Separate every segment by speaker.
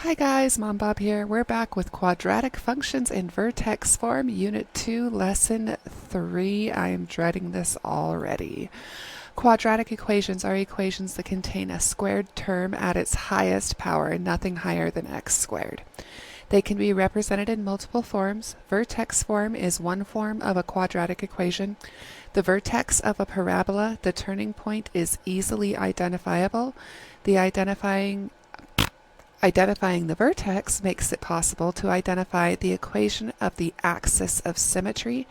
Speaker 1: Hi guys, Mom Bob here. We're back with quadratic functions in Vertex form, Unit 2, Lesson 3. I am dreading this already. Quadratic equations are equations that contain a squared term at its highest power and nothing higher than x squared. They can be represented in multiple forms. Vertex form is one form of a quadratic equation. The vertex of a parabola, the turning point, is easily identifiable. The Identifying the vertex makes it possible to identify the equation of the axis of symmetry.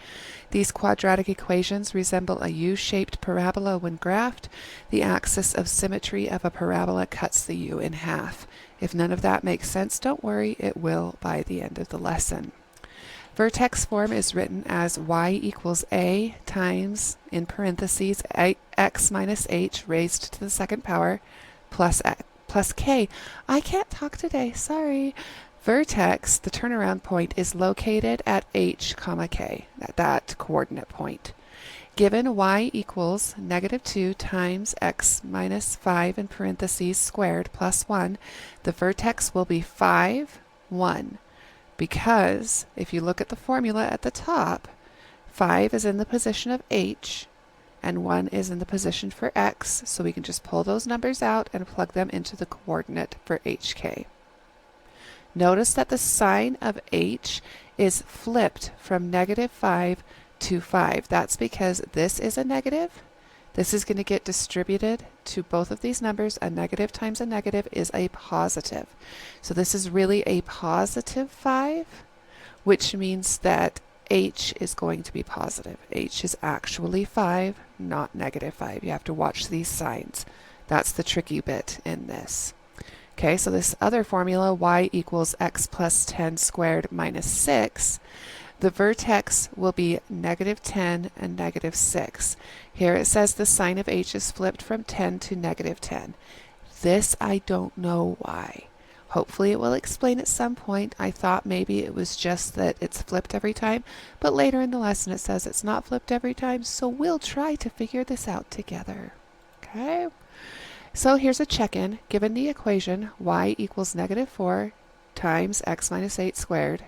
Speaker 1: These quadratic equations resemble a U-shaped parabola when graphed. The axis of symmetry of a parabola cuts the U in half. If none of that makes sense, don't worry, it will by the end of the lesson. Vertex form is written as y equals a times, in parentheses, x minus h raised to the second power plus k. I can't talk today, sorry. Vertex, the turnaround point, is located at h, k, at that coordinate point. Given y equals negative 2 times x minus 5 in parentheses squared plus 1, the vertex will be 5, 1. Because if you look at the formula at the top, 5 is in the position of h, and 1 is in the position for x, so we can just pull those numbers out and plug them into the coordinate for hk. Notice that the sign of h is flipped from negative 5 to 5. That's because this is a negative. This is going to get distributed to both of these numbers. A negative times a negative is a positive. So this is really a positive 5, which means that h is going to be positive. H is actually 5, not negative 5. You have to watch these signs. That's the tricky bit in this. Okay, so this other formula, y equals x plus 10 squared minus 6, the vertex will be negative 10 and negative 6. Here it says the sign of h is flipped from 10 to negative 10. This I don't know why. Hopefully it will explain at some point. I thought maybe it was just that it's flipped every time, but later in the lesson it says it's not flipped every time, so we'll try to figure this out together. Okay? So here's a check-in. Given the equation y equals negative 4 times x minus 8 squared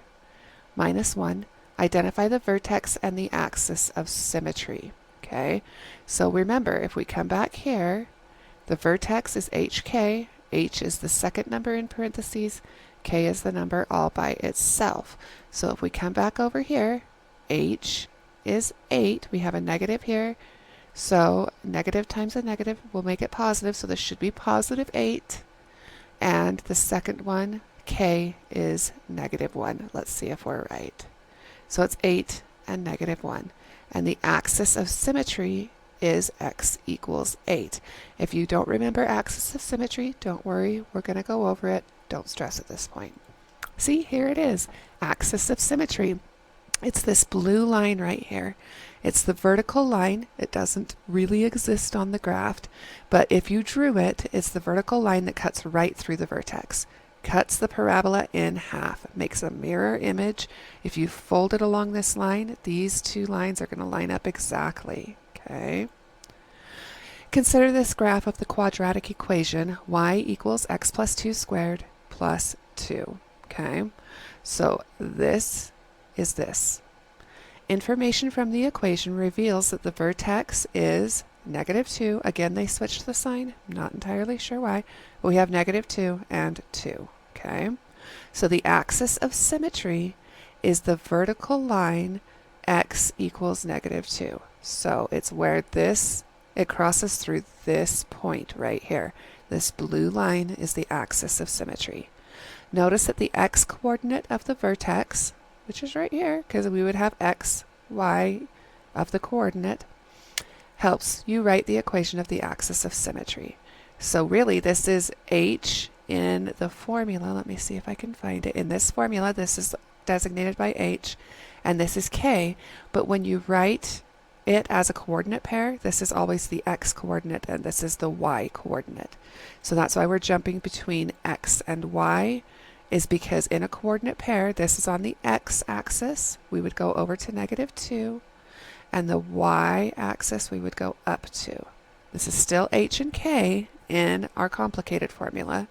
Speaker 1: minus 1, identify the vertex and the axis of symmetry. Okay? So remember, if we come back here, the vertex is hk. H is the second number in parentheses, k is the number all by itself. So if we come back over here, h is 8. We have a negative here. So negative times a negative will make it positive. So this should be positive 8. And the second one, k, is negative 1. Let's see if we're right. So it's 8 and negative 1. And the axis of symmetry is x equals 8. If you don't remember axis of symmetry, don't worry, we're going to go over it. Don't stress at this point. See, here it is, axis of symmetry. It's this blue line right here. It's the vertical line. It doesn't really exist on the graph, but if you drew it, it's the vertical line that cuts right through the vertex. Cuts the parabola in half. It makes a mirror image. If you fold it along this line, these two lines are going to line up exactly. Okay. Consider this graph of the quadratic equation y equals x plus 2 squared plus 2. Okay. So this is this. Information from the equation reveals that the vertex is negative 2. Again, they switched the sign. I'm not entirely sure why. But we have negative 2 and 2. Okay. So the axis of symmetry is the vertical line x equals negative 2. So it's where it crosses through this point right here. This blue line is the axis of symmetry. Notice that the x coordinate of the vertex, which is right here, because we would have x, y of the coordinate, helps you write the equation of the axis of symmetry. So really this is h in the formula. Let me see if I can find it. In this formula, this is designated by h, and this is k, but when you write it as a coordinate pair, this is always the x coordinate and this is the y coordinate. So that's why we're jumping between x and y, is because in a coordinate pair, this is on the x-axis, we would go over to negative 2, and the y-axis we would go up to. This is still h and k in our complicated formula,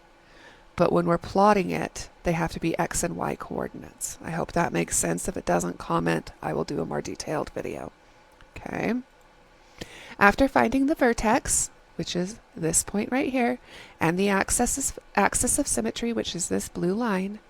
Speaker 1: but when we're plotting it, they have to be x and y coordinates. I hope that makes sense. If it doesn't, comment. I will do a more detailed video. Okay. After finding the vertex, which is this point right here, and the axis of symmetry, which is this blue line,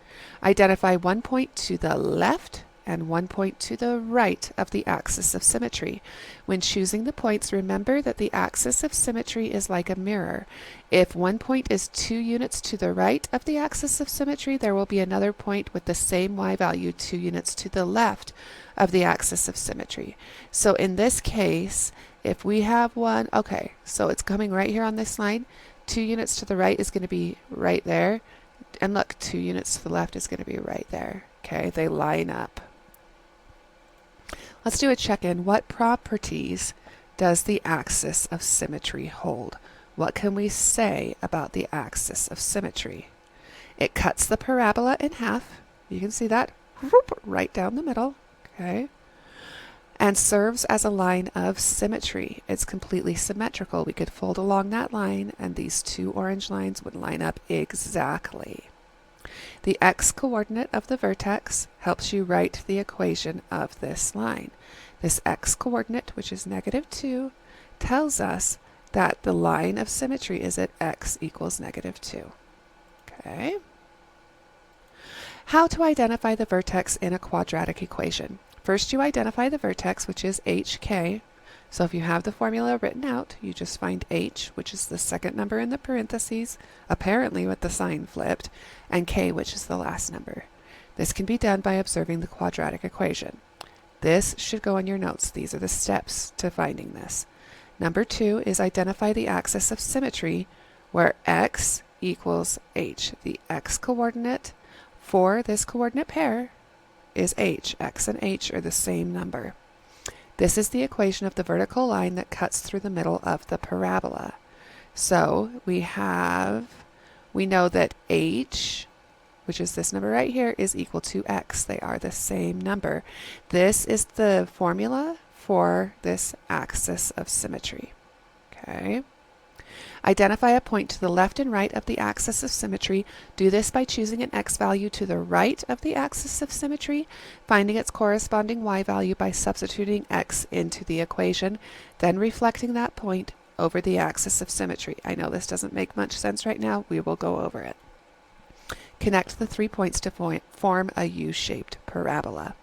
Speaker 1: identify one point to the left and one point to the right of the axis of symmetry. When choosing the points, remember that the axis of symmetry is like a mirror. If one point is 2 units to the right of the axis of symmetry, there will be another point with the same y value 2 units to the left of the axis of symmetry. So in this case, if we have one, okay, so it's coming right here on this line. 2 units to the right is going to be right there. And look, 2 units to the left is going to be right there. Okay, they line up. Let's do a check-in. What properties does the axis of symmetry hold? What can we say about the axis of symmetry? It cuts the parabola in half. You can see that right down the middle. Okay. And serves as a line of symmetry. It's completely symmetrical. We could fold along that line and these 2 orange lines would line up exactly. The x-coordinate of the vertex helps you write the equation of this line. This x-coordinate, which is -2, tells us that the line of symmetry is at x equals -2. Okay. How to identify the vertex in a quadratic equation. First, you identify the vertex, which is hk. So if you have the formula written out, you just find h, which is the second number in the parentheses, apparently with the sign flipped, and k, which is the last number. This can be done by observing the quadratic equation. This should go in your notes. These are the steps to finding this. Number 2 is identify the axis of symmetry, where x equals h. The x-coordinate for this coordinate pair is h. X and h are the same number. This is the equation of the vertical line that cuts through the middle of the parabola. So we know that h, which is this number right here, is equal to x. They are the same number. This is the formula for this axis of symmetry. Okay. Identify a point to the left and right of the axis of symmetry. Do this by choosing an x value to the right of the axis of symmetry, finding its corresponding y value by substituting x into the equation, then reflecting that point over the axis of symmetry. I know this doesn't make much sense right now. We will go over it. Connect the 3 points to form a U-shaped parabola.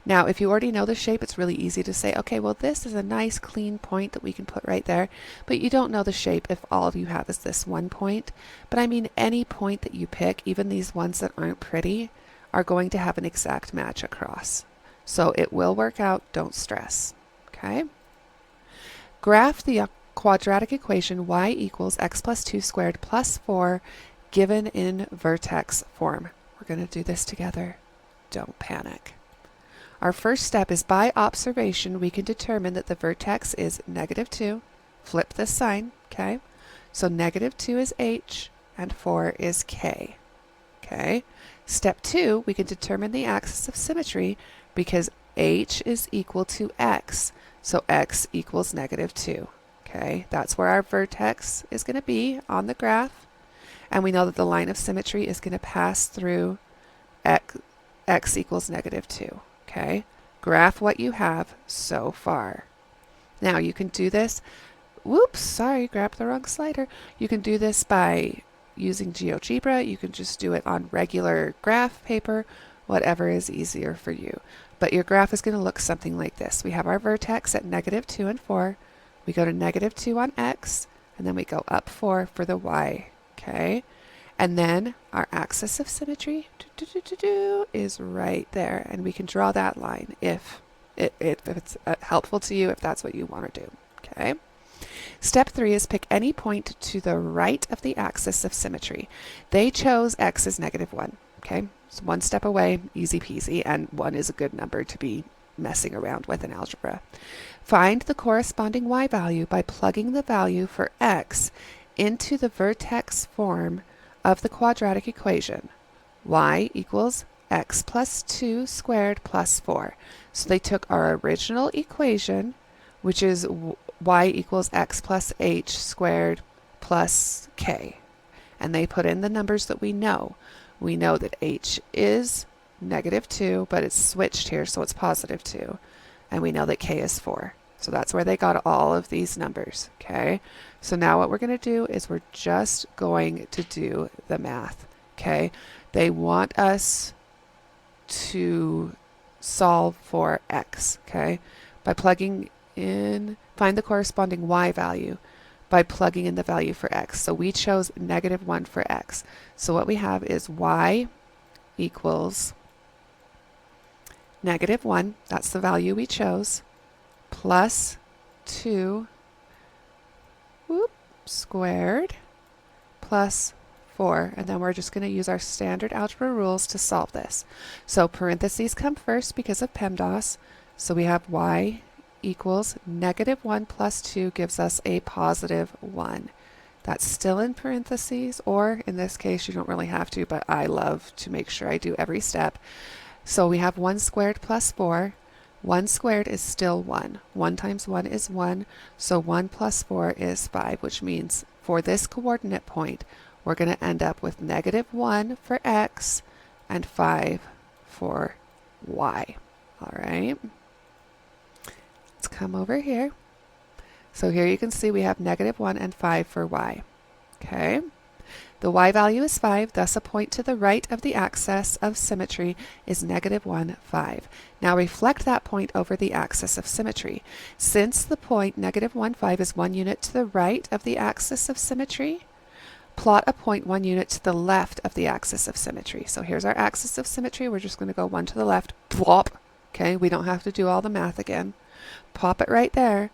Speaker 1: Now, if you already know the shape, it's really easy to say, okay, well, this is a nice clean point that we can put right there, but you don't know the shape if all you have is this one point. But I mean, any point that you pick, even these ones that aren't pretty, are going to have an exact match across. So it will work out, don't stress. Okay? Graph the quadratic equation y equals x plus 2 squared plus 4 given in vertex form. We're going to do this together. Don't panic. Our first step is by observation, we can determine that the vertex is -2. Flip this sign, okay? So -2 is h and 4 is k, okay? Step 2, we can determine the axis of symmetry because h is equal to x, so x equals -2, okay? That's where our vertex is going to be on the graph, and we know that the line of symmetry is going to pass through x equals -2. Okay, graph what you have so far. Now you can do this, whoops, sorry, grabbed the wrong slider. You can do this by using GeoGebra. You can just do it on regular graph paper, whatever is easier for you. But your graph is going to look something like this. We have our vertex at -2 and 4. We go to -2 on x, and then we go up 4 for the y. Okay, and then our axis of symmetry is right there, and we can draw that line if it's helpful to you, if that's what you want to do. Okay. Step 3 is pick any point to the right of the axis of symmetry. They chose x as -1. Okay, so one step away, easy peasy, and 1 is a good number to be messing around with in algebra. Find the corresponding y value by plugging the value for x into the vertex form of the quadratic equation. Y equals x plus 2 squared plus 4. So they took our original equation, which is y equals x plus h squared plus k, and they put in the numbers that we know. We know that h is -2, but it's switched here, so it's +2. And we know that k is 4. So that's where they got all of these numbers, okay? So now what we're going to do is we're just going to do the math, okay? They want us to solve for x, okay? By plugging in, find the corresponding y value by plugging in the value for x. So we chose -1 for x. So what we have is y equals -1, that's the value we chose, plus 2 squared plus 4. And then we're just going to use our standard algebra rules to solve this. So parentheses come first because of PEMDAS. So we have y equals -1 plus 2 gives us a +1. That's still in parentheses, or in this case you don't really have to, but I love to make sure I do every step. So we have 1 squared plus 4. 1 squared is still 1. 1 times 1 is 1, so 1 plus 4 is 5, which means for this coordinate point, we're going to end up with -1 for x and 5 for y. All right. Let's come over here. So here you can see we have -1 and 5 for y. Okay. The y value is 5, thus a point to the right of the axis of symmetry is -1, 5. Now reflect that point over the axis of symmetry. Since the point -1, 5 is 1 unit to the right of the axis of symmetry, plot a point 1 unit to the left of the axis of symmetry. So here's our axis of symmetry. We're just going to go 1 to the left, plop. Okay, we don't have to do all the math again. Pop it right there.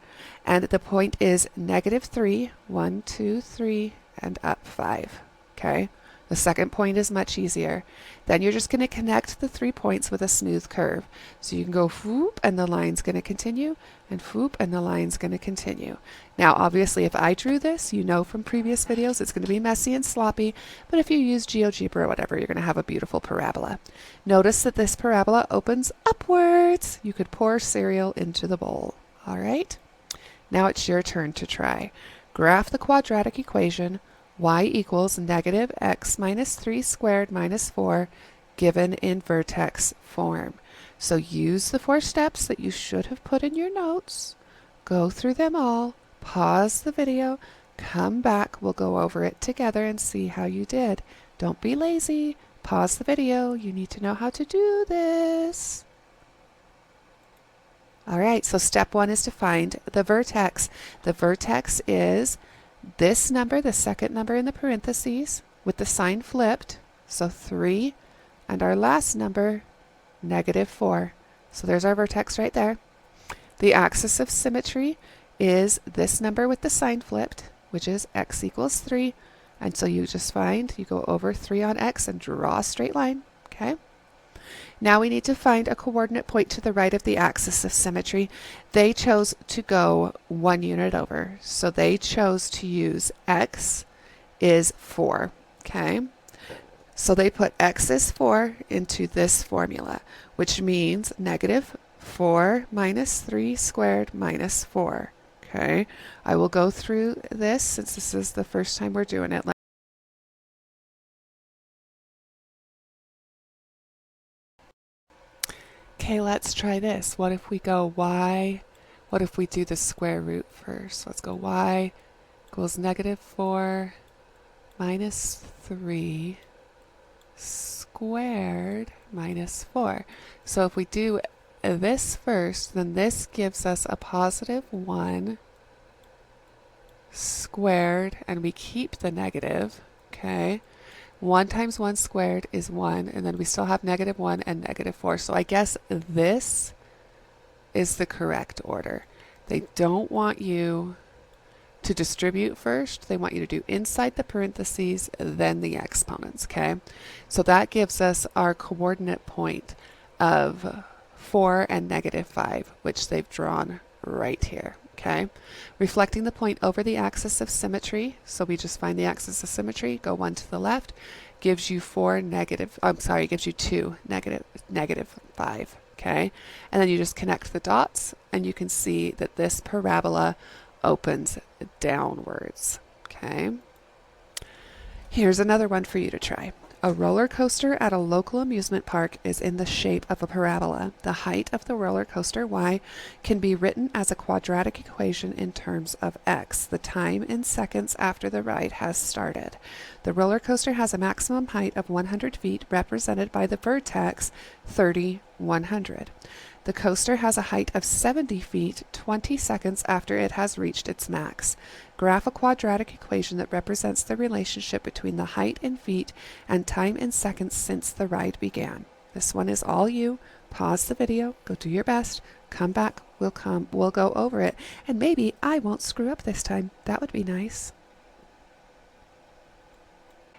Speaker 1: And the point is -3, 1, 2, 3, and up 5. Okay, the second point is much easier. Then you're just going to connect the 3 points with a smooth curve. So you can go whoop, and the line's going to continue, and whoop, and the line's going to continue. Now, obviously, if I drew this, you know from previous videos, it's going to be messy and sloppy, but if you use GeoGebra or whatever, you're going to have a beautiful parabola. Notice that this parabola opens upwards. You could pour cereal into the bowl. All right? Now it's your turn to try. Graph the quadratic equation y equals -x minus 3 squared minus 4 given in vertex form. So use the 4 steps that you should have put in your notes. Go through them all. Pause the video. Come back. We'll go over it together and see how you did. Don't be lazy. Pause the video. You need to know how to do this. All right, so step 1 is to find the vertex. The vertex is this number, the second number in the parentheses, with the sign flipped, so 3, and our last number, -4. So there's our vertex right there. The axis of symmetry is this number with the sign flipped, which is x equals 3. And so you just find, you go over 3 on x and draw a straight line, okay? Now we need to find a coordinate point to the right of the axis of symmetry. They chose to go 1 unit over. So they chose to use x is 4. Okay? So they put x is 4 into this formula, which means -4 minus 3 squared minus 4. Okay? I will go through this since this is the first time we're doing it. Okay, let's try this. What if we go y? What if we do the square root first? Let's go y equals -4 minus 3 squared minus 4. So if we do this first, then this gives us a +1 squared, and we keep the negative, okay? 1 times 1 squared is 1, and then we still have -1 and -4. So I guess this is the correct order. They don't want you to distribute first. They want you to do inside the parentheses, then the exponents, okay? So that gives us our coordinate point of 4 and -5, which they've drawn right here. Okay, reflecting the point over the axis of symmetry, so we just find the axis of symmetry, go 1 to the left, gives you gives you 2, -5, okay? And then you just connect the dots, and you can see that this parabola opens downwards, okay? Here's another one for you to try. A roller coaster at a local amusement park is in the shape of a parabola. The height of the roller coaster, y, can be written as a quadratic equation in terms of x, the time in seconds after the ride has started. The roller coaster has a maximum height of 100 feet, represented by the vertex 30, 100. The coaster has a height of 70 feet 20 seconds after it has reached its max. Graph a quadratic equation that represents the relationship between the height in feet and time in seconds since the ride began. This one is all you. Pause the video, go do your best, come back, we'll go over it, and maybe I won't screw up this time. That would be nice.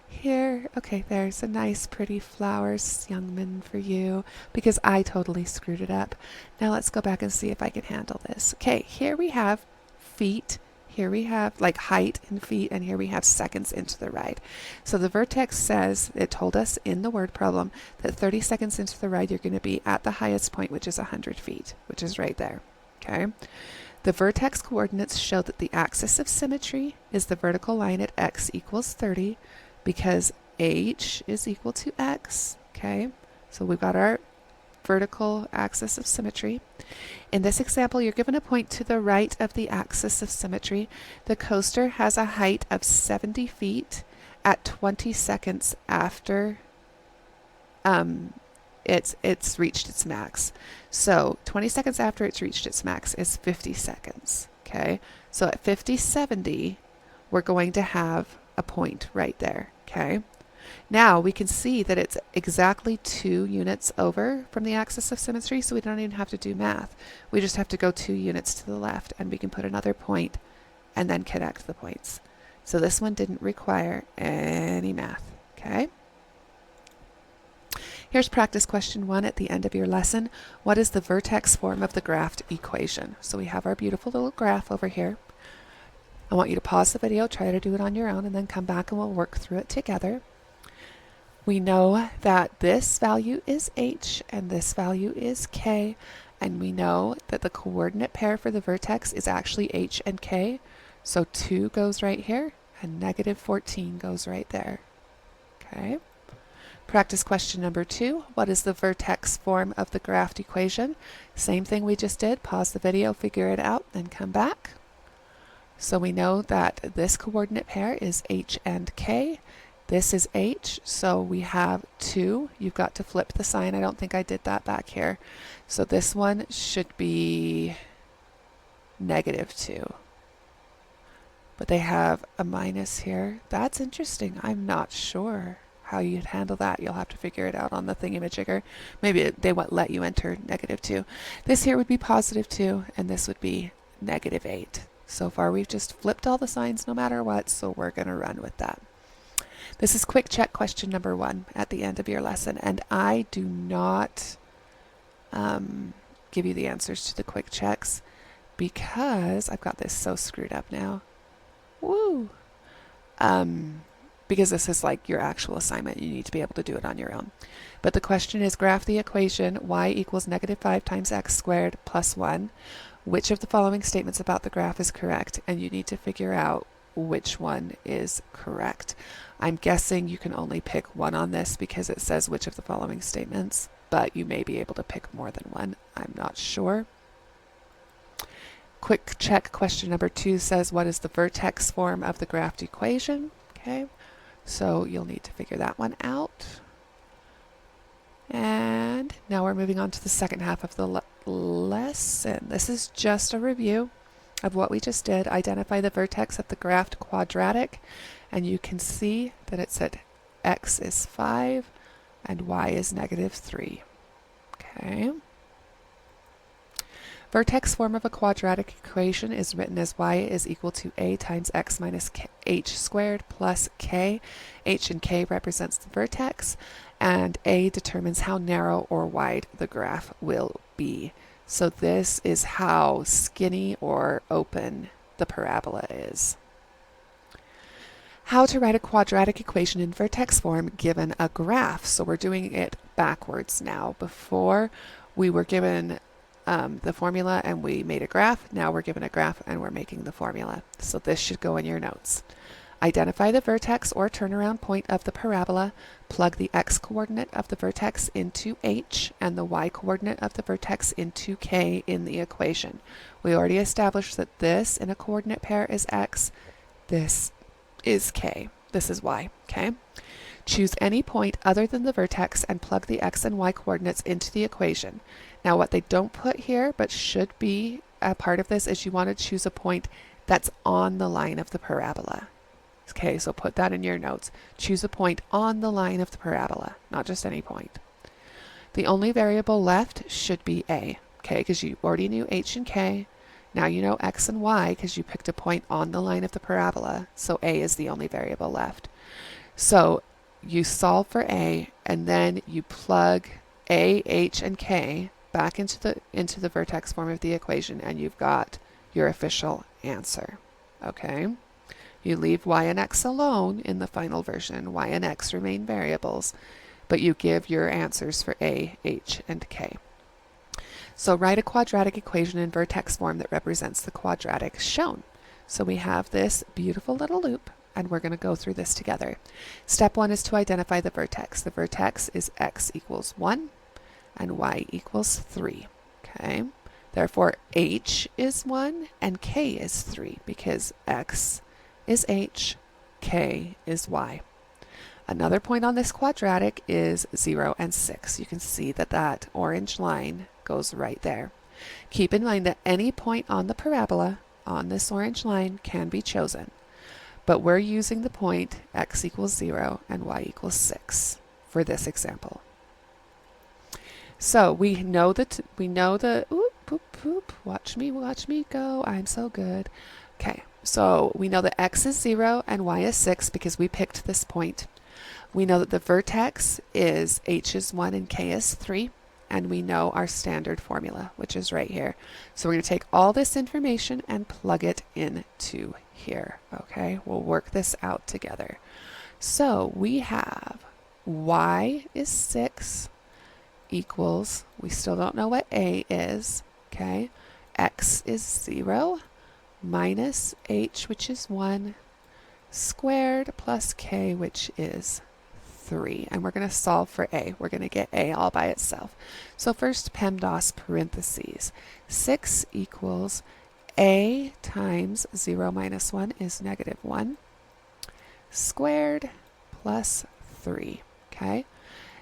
Speaker 1: Here, okay, there's a nice pretty flowers, young man, for you, because I totally screwed it up. Now let's go back and see if I can handle this. Okay, here we have feet, here we have like height in feet, and here we have seconds into the ride. So the vertex says, it told us in the word problem, that 30 seconds into the ride you're going to be at the highest point, which is 100 feet, which is right there, okay? The vertex coordinates show that the axis of symmetry is the vertical line at x equals 30, because h is equal to x, okay? So we've got our vertical axis of symmetry. In this example, you're given a point to the right of the axis of symmetry. The coaster has a height of 70 feet at 20 seconds after it's reached its max. So 20 seconds after it's reached its max is 50 seconds, okay? So at 50, 70, we're going to have a point right there, okay? Now we can see that it's exactly 2 units over from the axis of symmetry, so we don't even have to do math. We just have to go 2 units to the left, and we can put another point and then connect the points. So this one didn't require any math, okay? Here's practice question 1 at the end of your lesson. What is the vertex form of the graphed equation? So we have our beautiful little graph over here. I want you to pause the video, try to do it on your own, and then come back and we'll work through it together. We know that this value is h and this value is k, and we know that the coordinate pair for the vertex is actually h and k. So 2 goes right here and negative 14 goes right there. Okay. Practice question number 2. What is the vertex form of the graphed equation? Same thing we just did. Pause the video, figure it out, then come back. So we know that this coordinate pair is h and k. This is h, so we have 2. You've got to flip the sign. I don't think I did that back here. So this one should be negative 2. But they have a minus here. That's interesting. I'm not sure how you'd handle that. You'll have to figure it out on the thingamajigger. Maybe they won't let you enter negative 2. This here would be positive 2, and this would be negative 8. So far we've just flipped all the signs no matter what, so we're going to run with that. This is quick check question number 1 at the end of your lesson, and I do not give you the answers to the quick checks because I've got this so screwed up now. Woo! Because this is like your actual assignment. You need to be able to do it on your own. But the question is, graph the equation y equals negative 5 times x squared plus 1. Which of the following statements about the graph is correct? And you need to figure out which one is correct. I'm guessing you can only pick one on this because it says which of the following statements, but you may be able to pick more than one. I'm not sure. Quick check question number 2 says, what is the vertex form of the graphed equation? Okay, so you'll need to figure that one out. And now we're moving on to the second half of the lesson. This is just a review of what we just did. Identify the vertex of the graphed quadratic, and you can see that it said x is 5 and y is negative 3. Okay. Vertex form of a quadratic equation is written as y is equal to a times x minus h squared plus k. H and k represents the vertex, and a determines how narrow or wide the graph will be. So this is how skinny or open the parabola is. How to write a quadratic equation in vertex form given a graph. So we're doing it backwards now. Before we were given the formula and we made a graph. Now we're given a graph and we're making the formula. So this should go in your notes. Identify the vertex or turnaround point of the parabola. Plug the x-coordinate of the vertex into h and the y-coordinate of the vertex into k in the equation. We already established that this in a coordinate pair is x, this is k, this is y, okay? Choose any point other than the vertex and plug the x and y coordinates into the equation. Now what they don't put here but should be a part of this is you want to choose a point that's on the line of the parabola. Okay, so put that in your notes. Choose a point on the line of the parabola, not just any point. The only variable left should be a, okay, because you already knew h and k. Now you know x and y because you picked a point on the line of the parabola, so a is the only variable left. So you solve for a, and then you plug a, h, and k back into the vertex form of the equation, and you've got your official answer, okay? You leave y and x alone in the final version. Y and x remain variables, but you give your answers for a, h, and k. So write a quadratic equation in vertex form that represents the quadratic shown. So we have this beautiful little loop, and we're going to go through this together. Step 1 is to identify the vertex. The vertex is x equals 1 and y equals 3. Okay? Therefore, h is 1 and k is 3 because x is h, k is y. Another point on this quadratic is 0 and 6. You can see that that orange line goes right there. Keep in mind that any point on the parabola on this orange line can be chosen, but we're using the point x equals 0 and y equals 6 for this example. So we know the oop, poop, poop, watch me go, I'm so good. Okay, so we know that x is 0 and y is 6 because we picked this point. We know that the vertex is h is 1 and k is 3, and we know our standard formula, which is right here. So we're going to take all this information and plug it into here, okay? We'll work this out together. So we have y is 6 equals, we still don't know what a is, okay? X is 0 minus h, which is 1, squared plus k, which is 3. And we're going to solve for a. We're going to get a all by itself. So first, PEMDAS parentheses. 6 equals a times 0 minus 1 is negative 1, squared plus 3. Okay?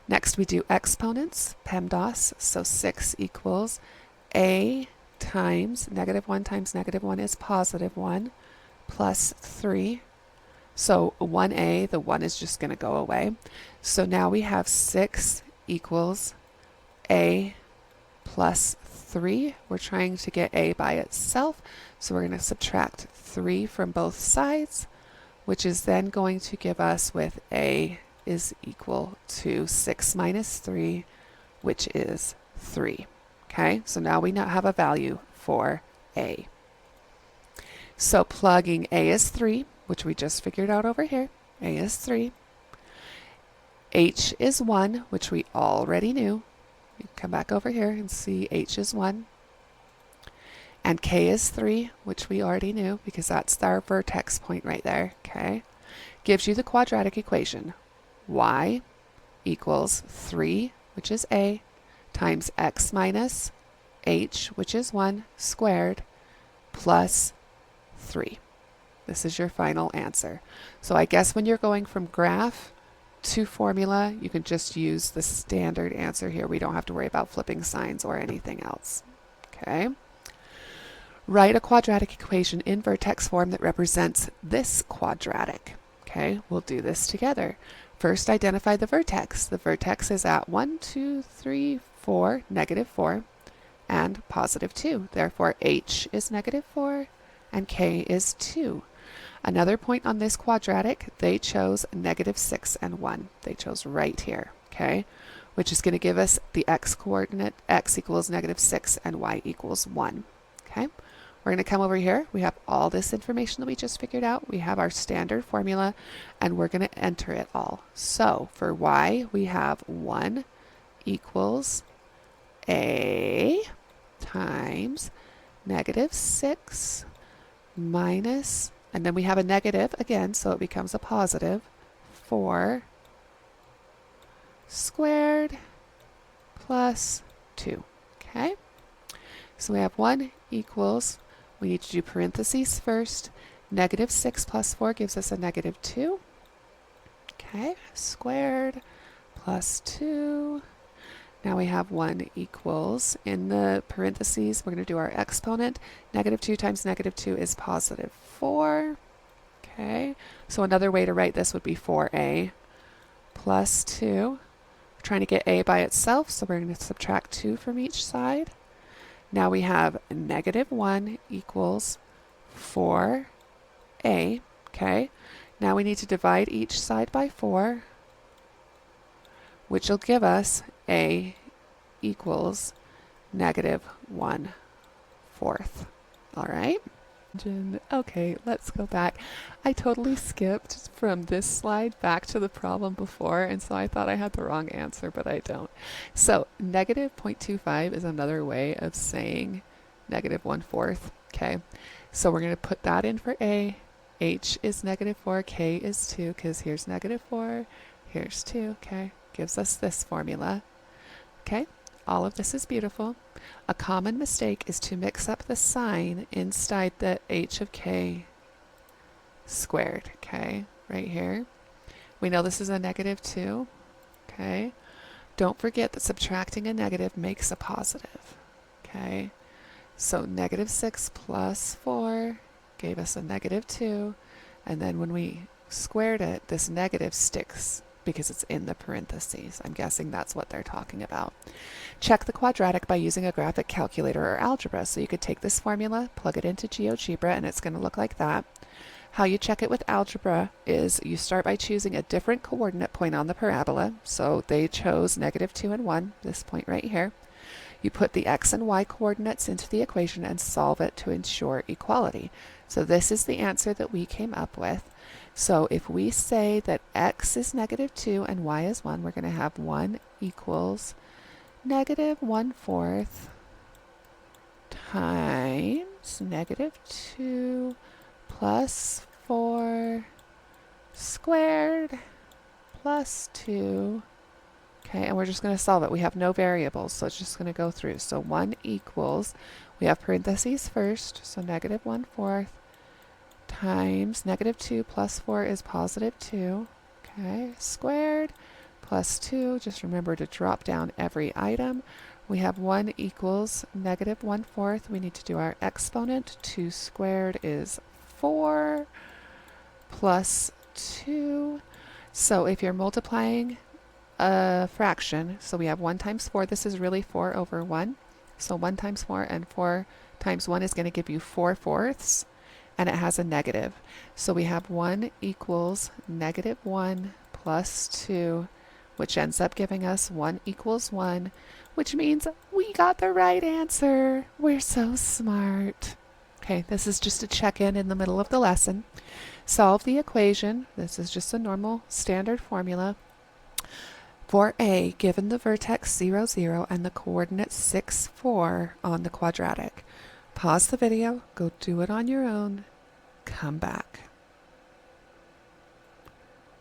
Speaker 1: Next, we do exponents, PEMDAS. So 6 equals a times negative 1 is positive 1, plus 3. So 1a, the 1 is just going to go away. So now we have 6 equals a plus 3. We're trying to get a by itself, so we're going to subtract 3 from both sides, which is then going to give us with a is equal to 6 minus 3, which is 3. Okay, so now we now have a value for a. So plugging a is 3, which we just figured out over here. A is 3. H is 1, which we already knew. You can come back over here and see H is 1. And K is 3, which we already knew because that's our vertex point right there. Okay, gives you the quadratic equation. Y equals 3, which is A, times x minus h, which is 1, squared, plus 3. This is your final answer. So I guess when you're going from graph to formula, you can just use the standard answer here. We don't have to worry about flipping signs or anything else. Okay. Write a quadratic equation in vertex form that represents this quadratic. Okay, we'll do this together. First, identify the vertex. The vertex is at 1, 2, 3, 4, negative 4, and positive 2. Therefore, h is negative 4, and k is 2. Another point on this quadratic, they chose negative 6 and 1. They chose right here, okay, which is going to give us the x-coordinate. X equals negative 6 and y equals 1, okay? We're going to come over here. We have all this information that we just figured out. We have our standard formula, and we're going to enter it all. So for y, we have 1 equals a times negative 6 minus And then we have a negative again, so it becomes a positive. 4 squared plus 2. Okay? So we have 1 equals, we need to do parentheses first. Negative 6 plus 4 gives us a negative 2. Okay, squared plus 2. Now we have 1 equals, in the parentheses, we're going to do our exponent. Negative 2 times negative 2 is positive 4. Okay, so another way to write this would be 4a plus 2. We're trying to get a by itself, so we're going to subtract 2 from each side. Now we have negative 1 equals 4a. Okay, now we need to divide each side by 4, which will give us a equals negative 1/4. All right. Okay, let's go back. I totally skipped from this slide back to the problem before, and so I thought I had the wrong answer, but I don't. So negative 0.25 is another way of saying negative 1/4. Okay, so we're going to put that in for a. H is negative 4, k is 2, because here's negative 4, here's 2, okay? Gives us this formula. Okay, all of this is beautiful. A common mistake is to mix up the sign inside the h of k squared, okay? Right here. We know this is a negative 2, okay? Don't forget that subtracting a negative makes a positive, okay? So negative 6 plus 4 gave us a negative 2, and then when we squared it, this negative sticks because it's in the parentheses. I'm guessing that's what they're talking about. Check the quadratic by using a graphic calculator or algebra. So you could take this formula, plug it into GeoGebra, and it's going to look like that. How you check it with algebra is you start by choosing a different coordinate point on the parabola. So they chose negative 2 and 1, this point right here. You put the x and y coordinates into the equation and solve it to ensure equality. So this is the answer that we came up with. So if we say that x is negative 2 and y is 1, we're going to have 1 equals negative 1/4 times negative 2 plus 4 squared plus 2. Okay, and we're just going to solve it. We have no variables, so it's just going to go through. So 1 equals, we have parentheses first, so negative 1/4 times negative 2 plus 4 is positive 2. Okay, squared plus 2. Just remember to drop down every item. We have 1 equals negative 1/4. We need to do our exponent. 2 squared is 4 plus 2. So if you're multiplying a fraction, so we have 1 times 4. This is really 4 over 1. So 1 times 4 and 4 times 1 is going to give you 4/4, and it has a negative. So we have 1 equals negative 1 plus 2, which ends up giving us 1 equals 1, which means we got the right answer. We're so smart. Okay, this is just a check-in in the middle of the lesson. Solve the equation. This is just a normal standard formula. For a, given the vertex 0, 0 and the coordinates 6, 4 on the quadratic. Pause the video, go do it on your own, come back.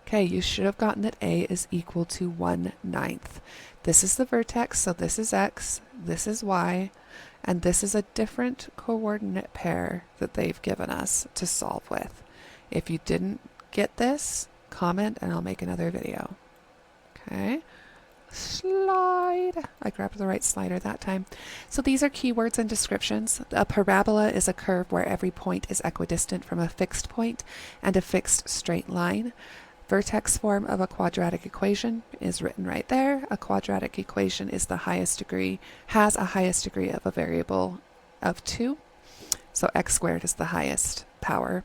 Speaker 1: Okay, you should have gotten that a is equal to 1/9. This is the vertex, so this is x, this is y, and this is a different coordinate pair that they've given us to solve with. If you didn't get this, comment and I'll make another video. Okay, slide. I grabbed the right slider that time. So these are keywords and descriptions. A parabola is a curve where every point is equidistant from a fixed point and a fixed straight line. Vertex form of a quadratic equation is written right there. A quadratic equation is the highest degree, has a highest degree of a variable of 2. So x squared is the highest power.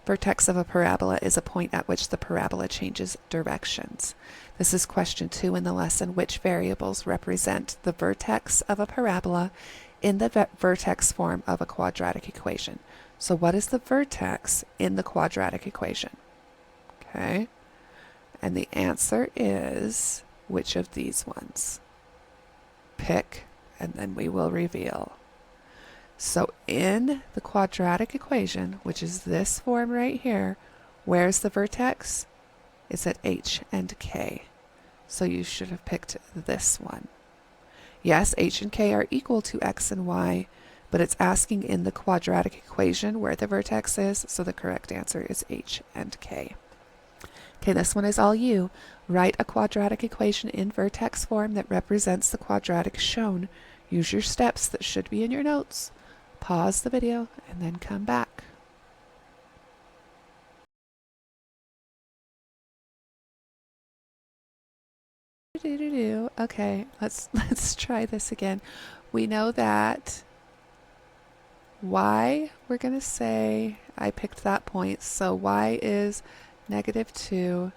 Speaker 1: Vertex of a parabola is a point at which the parabola changes directions. This is question 2 in the lesson. Which variables represent the vertex of a parabola in the vertex form of a quadratic equation? So what is the vertex in the quadratic equation? Okay, and the answer is which of these ones? Pick, and then we will reveal. So in the quadratic equation, which is this form right here, where's the vertex? It's at h and k. So you should have picked this one. Yes, h and k are equal to x and y, but it's asking in the quadratic equation where the vertex is, so the correct answer is h and k. Okay, this one is all you. Write a quadratic equation in vertex form that represents the quadratic shown. Use your steps that should be in your notes. Pause the video and then come back. Okay, let's try this again. We know that y, we're going to say, I picked that point, so y is -2,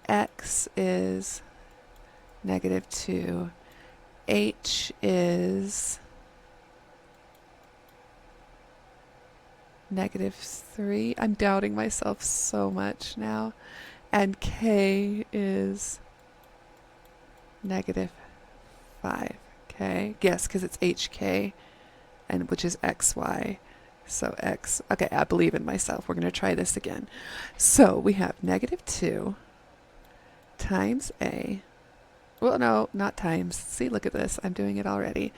Speaker 1: x is -2, h is -3. I'm doubting myself so much now. And k is -5. Okay, yes, because it's hk, and which is xy. So x, okay, I believe in myself. We're going to try this again. So we have -2 times a, well, no, not times. See, look at this. I'm doing it already.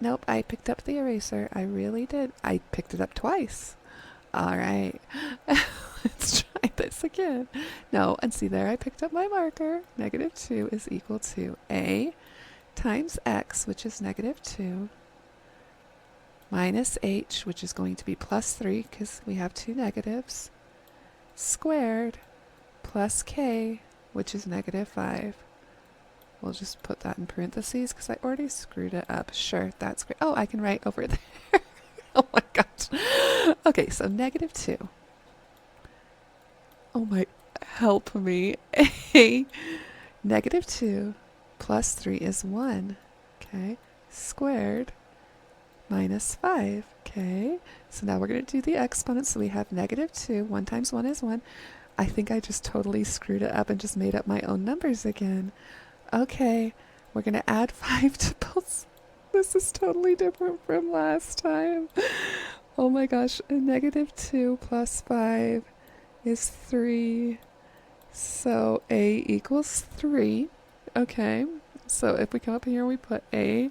Speaker 1: Nope, I picked up the eraser. I really did. I picked it up twice. All right. Let's try this again. No, and see there, I picked up my marker. -2 is equal to a times x, which is -2, minus h, which is going to be +3 because we have two negatives, squared, plus k, which is -5. We'll just put that in parentheses because I already screwed it up. Sure, that's great. Oh, I can write over there. Oh my gosh. Okay, so -2. Oh my, help me. A -2 plus 3 is 1. Okay, squared minus 5. Okay, so now we're going to do the exponents. So we have -2. 1 times 1 is 1. I think I just totally screwed it up and just made up my own numbers again. Okay, we're going to add 5 to both. This is totally different from last time. Oh my gosh, a -2 plus 5 is 3. So a equals 3. Okay, so if we come up here, we put a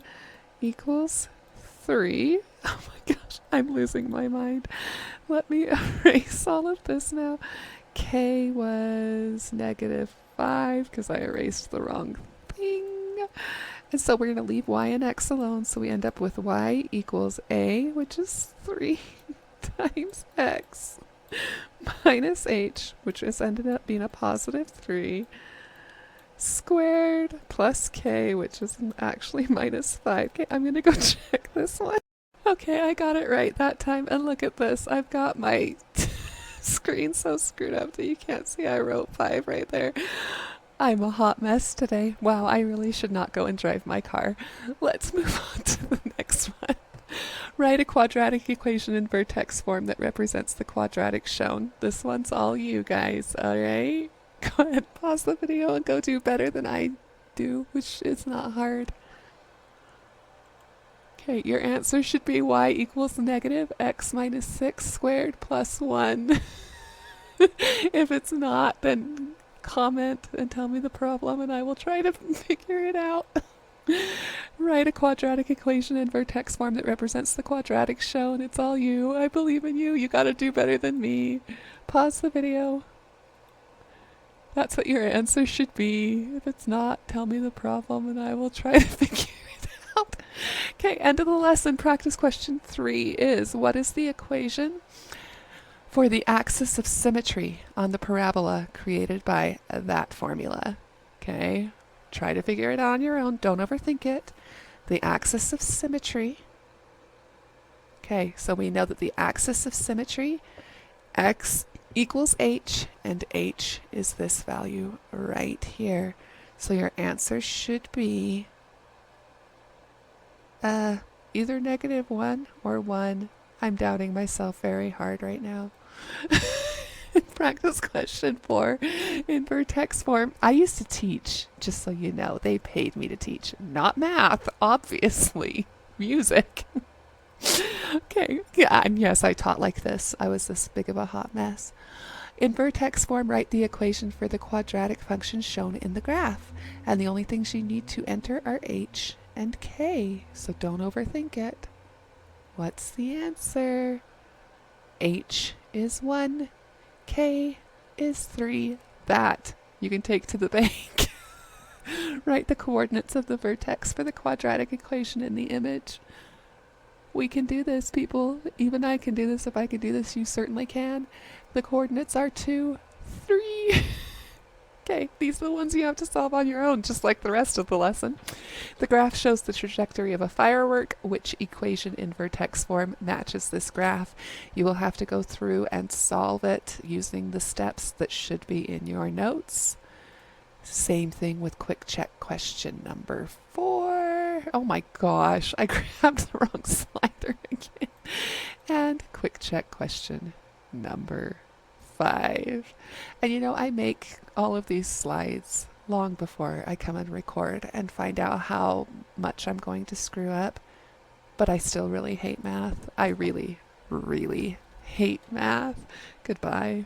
Speaker 1: equals 3. Oh my gosh, I'm losing my mind. Let me erase all of this now. K was -5 because I erased the wrong thing. And so we're going to leave y and x alone. So we end up with y equals a, which is 3 times x, minus h, which has ended up being a +3, squared, plus k, which is actually -5. Okay, I'm going to go check this one. Okay, I got it right that time. And look at this. I've got my screen so screwed up that you can't see I wrote 5 right there. I'm a hot mess today. Wow, I really should not go and drive my car. Let's move on to the next one. Write a quadratic equation in vertex form that represents the quadratic shown. This one's all you guys, alright? Go ahead, pause the video and go do better than I do, which is not hard. Okay, your answer should be y equals -x minus 6 squared plus 1. If it's not, then comment and tell me the problem and I will try to figure it out. Write a quadratic equation in vertex form that represents the quadratic shown. It's all you. I believe in you. You gotta do better than me. Pause the video. That's what your answer should be. If it's not, tell me the problem and I will try to figure it out. Okay, end of the lesson. Practice question 3 is, what is the equation for the axis of symmetry on the parabola created by that formula? Okay, try to figure it out on your own. Don't overthink it. The axis of symmetry. Okay, so we know that the axis of symmetry, x equals h, and h is this value right here. So your answer should be either -1 or 1. I'm doubting myself very hard right now. Practice question 4 in vertex form. I used to teach, just so you know. They paid me to teach. Not math, obviously. Music. Okay, yeah, and yes, I taught like this. I was this big of a hot mess. In vertex form, write the equation for the quadratic function shown in the graph. And the only things you need to enter are h and k, so don't overthink it. What's the answer? H is 1, k is 3. That you can take to the bank. Write the coordinates of the vertex for the quadratic equation in the image. We can do this, people. Even I can do this. If I can do this, you certainly can. The coordinates are 2, 3. Okay, these are the ones you have to solve on your own, just like the rest of the lesson. The graph shows the trajectory of a firework. Which equation in vertex form matches this graph? You will have to go through and solve it using the steps that should be in your notes. Same thing with quick check question number 4. Oh my gosh, I grabbed the wrong slider again. And quick check question number 5. And you know, I make all of these slides long before I come and record and find out how much I'm going to screw up. But I still really hate math. I really, really hate math. Goodbye.